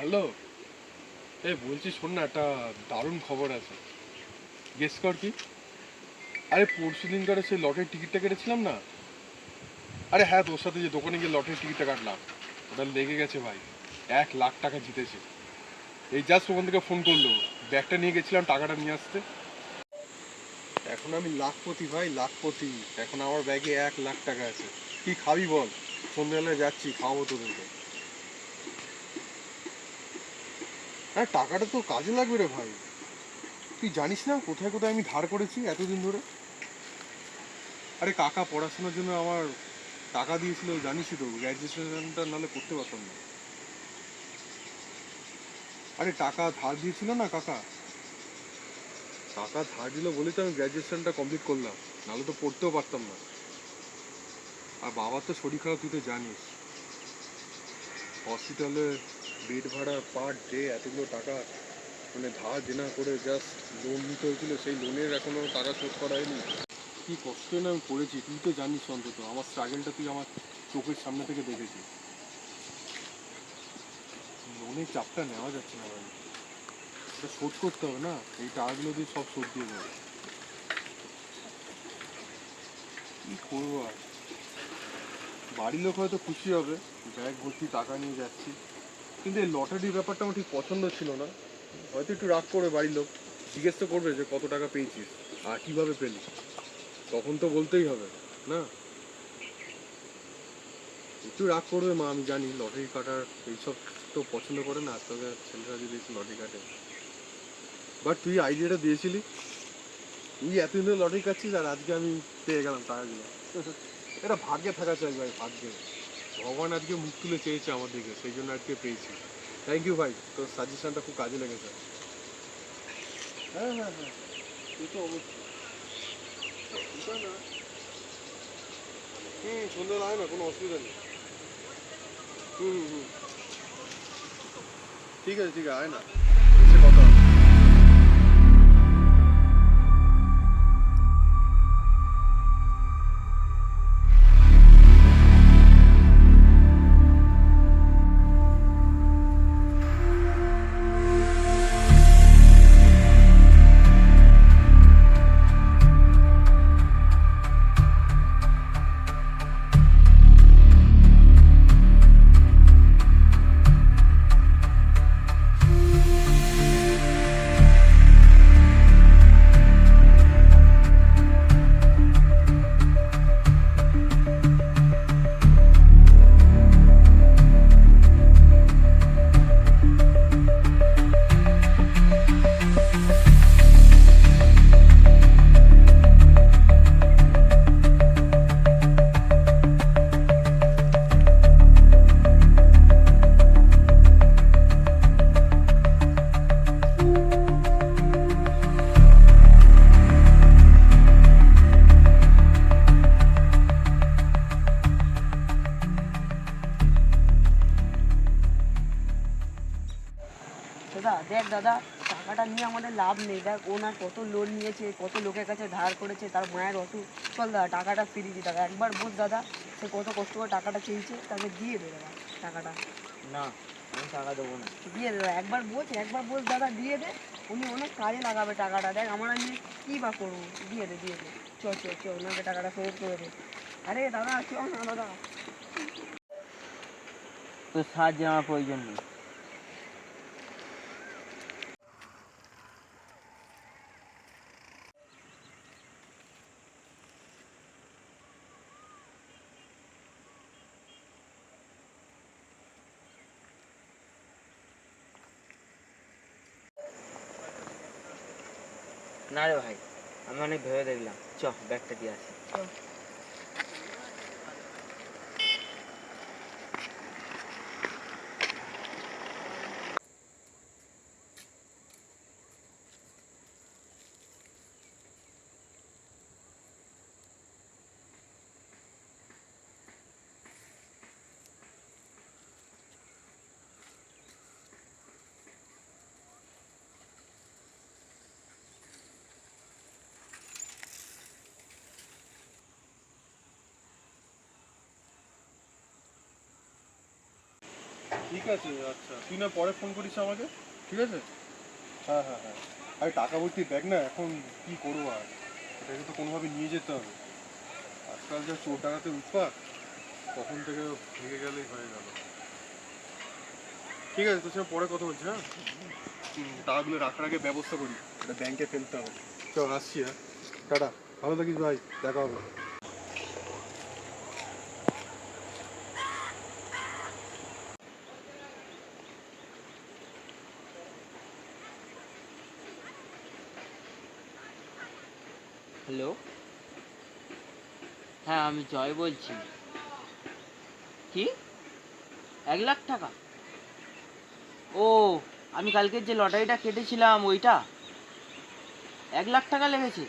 Hello. বলছি শোন না, একটা দারুণ খবর আছে। গেস কর কি? আরে পরশু দিন করে সেই লটের টিকিটটা কেটেছিলাম না। আরে হ্যাঁ, তোর সাথে যে দোকানে গিয়ে লটের টিকিটটা কাটলাম, ওটা লেগে গেছে ভাই। 1 লাখ টাকা জিতেছে। এই জাস্ট ওখান থেকে ফোন করলো। ব্যাগটা নিয়ে গেছিলাম টাকাটা নিয়ে আসতে। এখন আমি লাখপতি ভাই, লাখপতি। এখন আমার ব্যাগে 1 লাখ টাকা আছে। কি খাবি বল? সন্ধ্যাবেলায় যাচ্ছি, খাওয়াবো তোদেরকে। হ্যাঁ, টাকাটা তো কাজে লাগবে রে ভাই। তুই জানিস না কোথায় কোথায় আমি ধার করেছি এতদিন ধরে? আরে কাকা পড়াশোনার জন্য আমার টাকা দিয়েছিল, জানিসই তো। গ্র্যাজুয়েশনটা নাহলে করতে পারতাম না। আরে টাকা ধার দিয়েছিল না কাকা। টাকা ধার দিল বলেই তো আমি গ্র্যাজুয়েশনটা কমপ্লিট করলাম, নাহলে তো পড়তেও পারতাম না। আর বাবার তো শরীর খারাপ, তুই তো জানিস। হসপিটালে বেড ভাড়া পার ডে এতগুলো টাকা, মানে ধার দেনা করে জাস্ট লোন নিতে হয়েছিল, সেই লোনের এখনো টাকা শোধ করা হয়নি। কি কষ্টই না আমি পড়েছি, তুই তো জানিস। অন্তত আমার স্ট্রাগলটা তুই আমার চোখের সামনে থেকে দেখেছিস। লোনের চাপটা নেওয়া যাচ্ছে না ভাই। এটা শোধ করতে হবে না, এই টাকাগুলো দিয়ে সব শোধ দিয়ে দেবে। কি করবো আর। বাড়ির লোক হয়তো খুশি হবে, ব্যাগ ভর্তি টাকা নিয়ে যাচ্ছি। কিন্তু এই লটারির ব্যাপারটা আমার ঠিক পছন্দ ছিল না। হয়তো একটু রাগ করবে বাড়ির লোক, জিজ্ঞেস তো করবে যে কত টাকা পেয়েছিস আর কিভাবে পেলি। তখন তো বলতেই হবে না। একটু রাগ করবে মা, আমি জানি। লটারি কাটার এইসব তো পছন্দ করে না আজকালকার ছেলেরা, যদি এসে লটারি কাটে। বাট তুই আইডিয়াটা দিয়েছিলি, তুই এতদিন ধরে লটারি কাটছিস আর আজকে আমি পেয়ে গেলাম টাকাগুলো। এটা ভাগ্যে থাকা চাই ভাই, ভাগ্যে। ভগবান আজকে মুখ তুলে চেয়েছে আমার দিকে, সেই জন্য আজকে পেয়েছি। থ্যাংক ইউ ভাই, তোর সাজেশনটা খুব কাজে লেগেছে। হ্যাঁ হ্যাঁ হ্যাঁ, তুই তো অবশ্যই। অসুবিধা না। সন্ধ্যা আয় না, কোনো অসুবিধা নেই। হুম হুম হুম, ঠিক আছে ঠিক আছে, আয় না, এসে কথা হবে। দাদা দেখ দাদা, টাকাটা নিয়ে আমাদের লাভ নেই। দেখ ওনার কত লোন নিয়েছে, কত লোকের কাছে ধার করেছে, তার মায়ের অসুখ। চল দাদা টাকাটা ফিরিয়ে দিই। দাদা একবার বোঝ দাদা, সে কত কষ্ট করে টাকাটা চেয়েছে, তাকে দিয়ে দে দাদা টাকাটা। না, আমি টাকা দেবো না। দিয়ে দে দাদা, একবার বোঝ দাদা, দিয়ে দে। উনি অনেক কাজে লাগাবে টাকাটা। দেখ আমরা নিয়ে কী বা করবো, দিয়ে দে দিয়ে দে। চ চ চ, ওনাকে টাকাটা ফেরত করে দে। আরে দাদা চ না দাদা। তোর সাহায্যে আমার প্রয়োজন নেই। না রে ভাই, আমি অনেক ভেবে দেখলাম। চ ব্যাগটা দিয়ে আসি। ঠিক আছে, আচ্ছা তুই না পরে ফোন করিস আমাকে, ঠিক আছে? হ্যাঁ হ্যাঁ হ্যাঁ। আরে টাকা ভর্তি ব্যাগ না, এখন কি করবো আর, এটাকে তো কোনোভাবে নিয়ে যেতে হবে। আজকাল যা চোর ডাকাতে উৎপাত, তখন থেকে ভেঙে গেলেই হয়ে গেল। ঠিক আছে, তোর সঙ্গে পরে কথা বলছি। হ্যাঁ, টাকাগুলো রাখার আগে ব্যবস্থা করি, এটা ব্যাংকে ফেলতে হবে। চল আসছি, হ্যাঁ টাটা, ভালো থাকিস ভাই, দেখা হবে। হ্যালো, হ্যাঁ আমি জয় বলছি। কি 1 লাখ টাকা? ও, আমি কালকের যে লটারিটা কেটেছিলাম ওইটা, 1 লাখ টাকা লেগেছে?